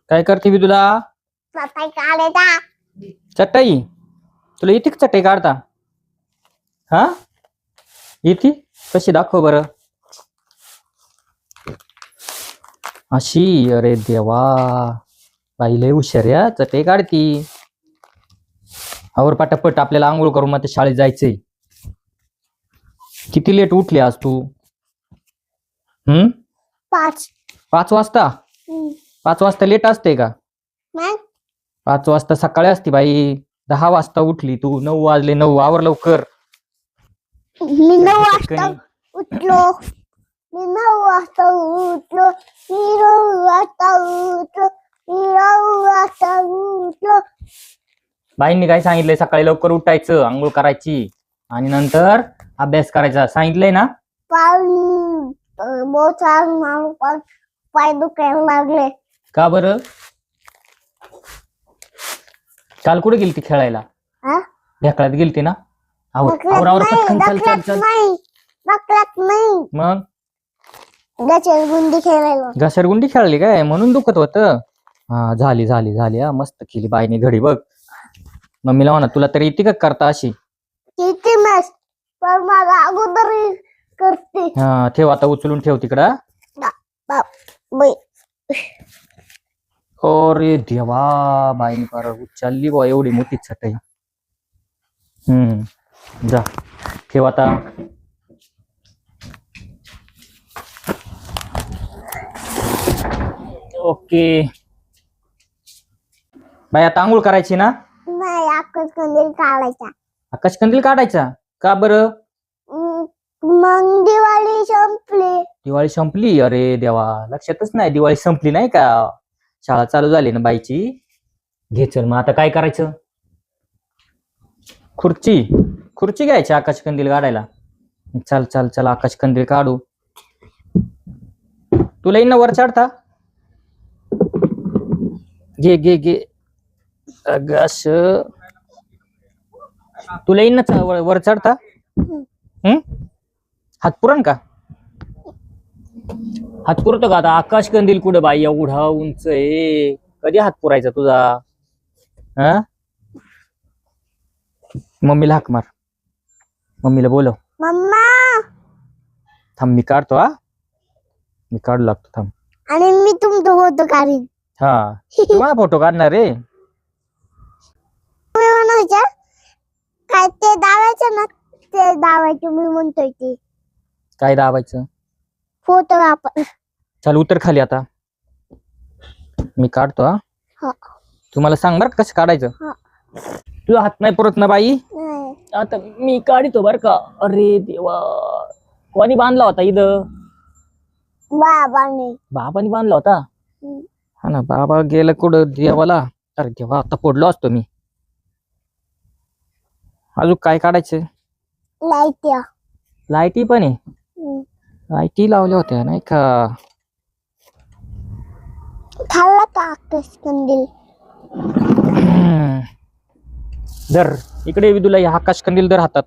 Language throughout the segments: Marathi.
काय करते मी तुला? चटई काढायचा. चटई? तुला येते का चटई काढता? हा येते? कशी दाखव बरं. अशी? अरे देवा, बाई लय हुशार या, चटई काढती. आवर पटापट, आपल्याला आंघोळ करून मग शाळेत जायचंय. किती लेट उठली आज तू? 5. 5 वाजता? 5 वाजता लेट असते का? मग 5 वाजता सकाळी असते बाई. 10 वाजता उठली तू. 9 वाजले. 9 आवर लवकर. मी 9 वाजता उठलो. मी 9 वाजता उठलो. मी 9 वाजता उठलो. मी 9 वाजता उठलो. बाईंनी काय सांगितलंय? सकाळी लवकर उठायचं, आंघोळ करायची आणि नंतर अभ्यास करायचा सांगितलंय ना? पाय दुखायला लागले. का बरं? काल कुठे गेलती खेळायला? ढेकळात गेलती ना? पटकन चल चल चल. नाही मग गुंडी खेळायला. घसरगुंडी खेळली काय म्हणून दुखत होत? हा, झाली झाली झाली. हा, मस्त केली बाईने घडी बघ. मम्मीला म्हणा, तुला तरी येते का करता अशी? किती मस्त, पण मला अगोदर करते. हा, ठेव आता, उचलून ठेव तिकडं. अरे देवा, बाईने फार उचलली बा एवढी मोठी चटई. जा ठेव आता. ओके बाई, आता आंघोळ करायची ना? नाही, आकाशकंदील काढायचा. आकाशकंदील काढायचा? का बरं? मग दिवाळी संपली. दिवाळी संपली? अरे देवा, लक्षातच नाही दिवाळी संपली नाही का. शाळा चालू झाली ना बाईची. घे चल मग आता काय करायचं? खुर्ची घ्यायची आकाशकंदील काढायला. चल चल चल, आकाशकंदील काढू. तुला येईन ना वर चढता? घे घे घे. अगस, तुला येईन ना वर चढता? हात पुरण का? हात पुरतो का आता? आकाशकंदील कुठं बाई एवढा उंच आहे, कधी हात पुरायचा तुझा? हा, मम्मीला हाक मार. मम्मीला बोलव. मम्मा, थांब मी काढतो. हा, मी काढू लागतो, थांब. आणि मी तुमचा फोटो काढीन. हा, तू माझा फोटो काढणार रे? काय ते दावायचं ना? ते दावायचं मी म्हणतोय ते. काय दाबायचं? फोटो आपण. चल उतर खाली आता, मी काढतो. हा, तुम्हाला सांग बर कसं काढायचं. तुझा हात नाही पुरत ना बाई? आता मी काढतो बर का. अरे देवा, कोणी बांधला होता इथं? बाबांनी बांधला होता. हा ना, बाबा गेलं कुठं देवाला. अरे देवा, आता पडलो असतो मी. अजून काय काढायचं? लाईटी पण आहे. लाईटी लावल्या होत्या नाही का? खाल्ला का आकाशकंदील? धर इकडे विदूला, आकाशकंदील धर हातात.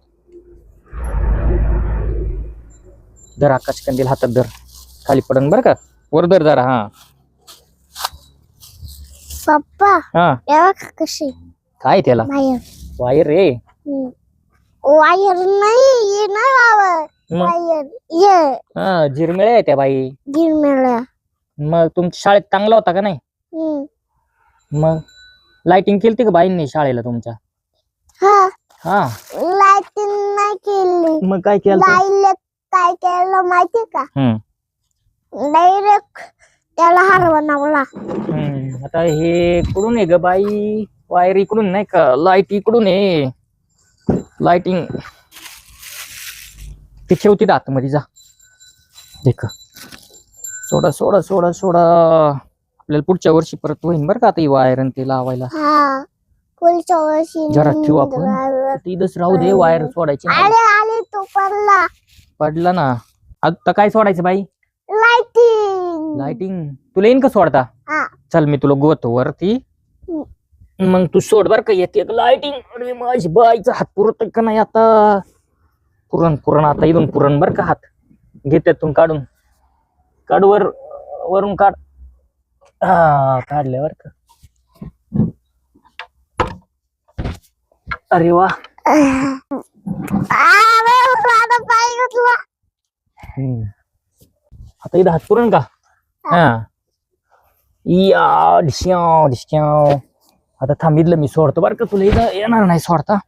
धर आकाशकंदील हातात धर, खाली पडन बर का. वर धर जरा. हा पप्पा, हा, कशी काय त्याला? वायर रे. वायर नाही, वायर हा, झिरमिळ्या आहे त्या बाई. गिरमेळ्या. मग तुमच्या शाळेत चांगला होता का नाही? मग लाइटिंग केली का बाईंनी शाळेला तुमच्या? हा, लाइटिंग नाही केली. मग काय केलं? काय केलं माहिती का? डायरेक्ट त्याला हार बनवला. आता हे कुठून आहे ग बाई? वायर इकडून नाही का, लाईट इकडून आहे. लाइटिंग ती ठेवती आतमध्ये. जा देख, सोडा सोडा सोडा सोडा. आपल्याला पुढच्या वर्षी परत होईन बरं का आता ही वायर आणि ते लावायला. पुढच्या वर्षी जरा ठेवू आपण इथंच राहू दे. वायर सोडायची. आले तो पडला ना. आता काय सोडायचं बाई? लाइटिंग. तुला येईन का सोडता? चल मी तुला गोतो वरती, मग तू सोड बर का. येते लाइटिंग. अरे माझी बाईचा हात पुरत का नाही आता? पुरण आता इथून पुरण बर का. हात घे त्यातून काढून. काढ वरून काढ. काढल्यावर का. अरे वा. माझा पाय घुसला. आता इथं हात पुरण का. हा या डिश्याव डिश्याव. आता थांबितलं मी सोडतो बरं का. तुला इथं येणार नाही सोडता.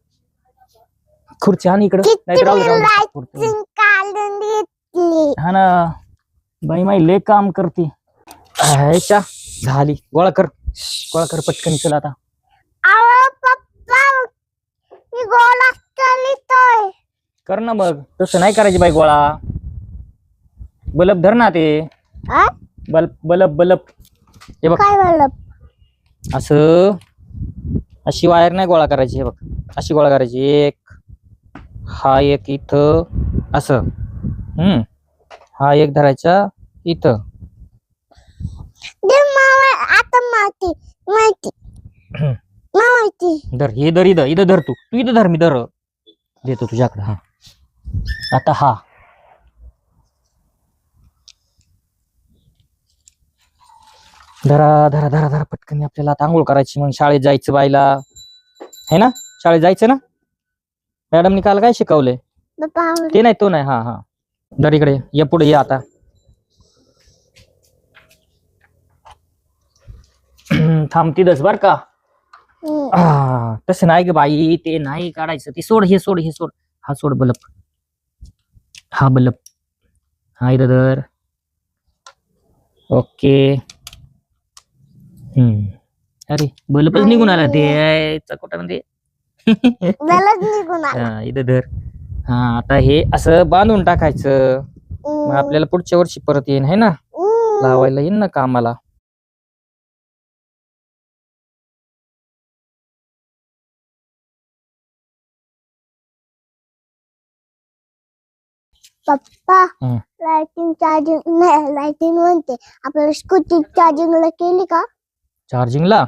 खुर्ची आणि इकडं नाहीतर राहू दे, राहू दे. खुर्ची. काढून घेतली. हा ना बाई माई लय काम करते. झाली. गोळा कर पटकन. चल आता. अहो पप्पा मी गोळा करीतोय. कर ना मग. तसं नाही करायची बाई गोळा. बलब धर ना ते. हा? बलब हे बघ. काय झालं? असं अशी वायर नाही गोळा करायची. हे बघ अशी गोळा करायची. एक हा एक इथं असं. हा एक धरायचा इथं. आता माहिती धर. हे धर. इथं धर. तू इथं धर. मी धर देतो तुझ्याकडे. हा आता हा धरा पटकन. आपल्याला आता आंघोळ करायची. मग शाळेत जायचं बाईला. है ना. शाळेत जायचं ना. मॅडमनी काल काय शिकवलंय. ते नाही तो नाही. हा धर इकडे. ये पुढे ये आता. थांबती दस बर का. तसं नाही ग बाई. ते नाही काढायचं. ते सोड. हे सोड. हा सोड बलब. हा बलब. हा इथं धर. ओके. अरे बल्बच निघून आला ते चकोटामध्ये. निघून हा इथं धर. हा आता हे असं बांधून टाकायचं. मग आपल्याला पुढच्या वर्षी परत येईन है ना. लावायला येईन ना कामाला. पप्पा लाइटिंग म्हणते. आपल्याला स्कूटी चार्जिंगला केली का. चार्जिंगला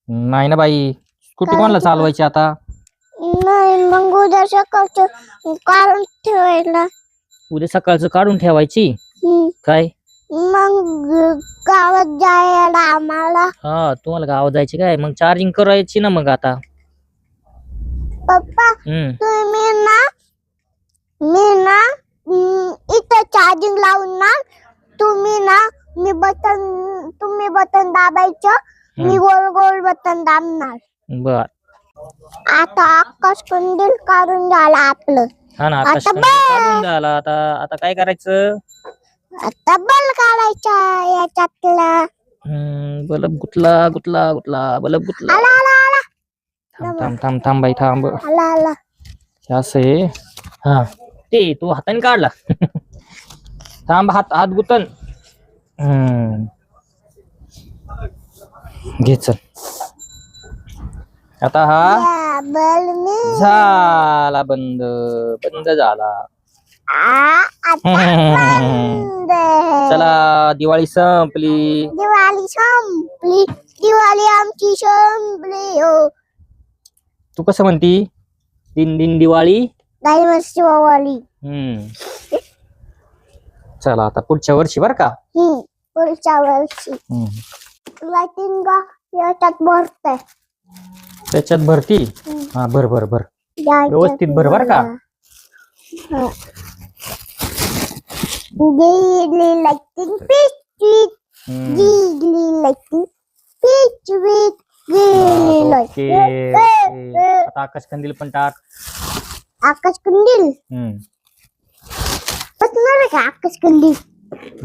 नाही ना बाई. स्कूटी कोणाला चालवायची आता. नाही मग उद्या सकाळचं काढून ठेवायला. उद्या सकाळचं काढून ठेवायची. काय मग गावात जायला आम्हाला. हा तुम्हाला गावात जायची काय. मग चार्जिंग करायची ना मग आता. पप्पा तुम्ही मी ना इथं चार्जिंग लावून ना तुम्ही बटन दाबायचं. मी गोल गोल बटन दाबणार. बर. आता आकाश कंदील काढून झाला आपलं. हा ना आकाश कंदील काढून झाला. आता काय करायचं. आता बल्ब काढायचा याच्यातला. बलब गुतला बलब गुतला. थांब बाई थांब. आला असं आहे. हा ते तू हाताने काढला. थांब. हात गुतन. घे चल. आता हा झाला. बंद झाला. चला दिवाळी संपली. दिवाळी आमची संपली. हो तू कसं म्हणती. दिन दिवाळी दिवाळी. चला आता पुढच्या वर्षी बर का. पुढच्या वर्षी लाइटिंग याच्यात भरते. त्याच्यात भरती. हा भर व्यवस्थित भर बर का. गेली लाइटिंग आता आकाश कंदील पण टाक. आकाश कंदील बसणार का. आकाश कंदील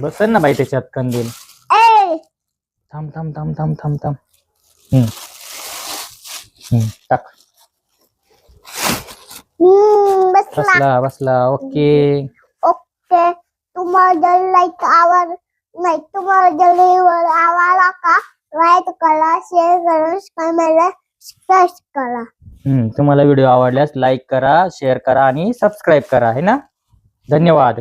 बसल ना बाई त्याच्यात कंदील. थांब. टाक. बसला. ओके. तुम्हाला लाईक आवाज का लाईक करा. शेअर करा. सबस्क्राईब करा. तुम्हाला व्हिडिओ आवडल्यास लाईक करा, शेअर करा आणि सबस्क्राईब करा है ना. धन्यवाद.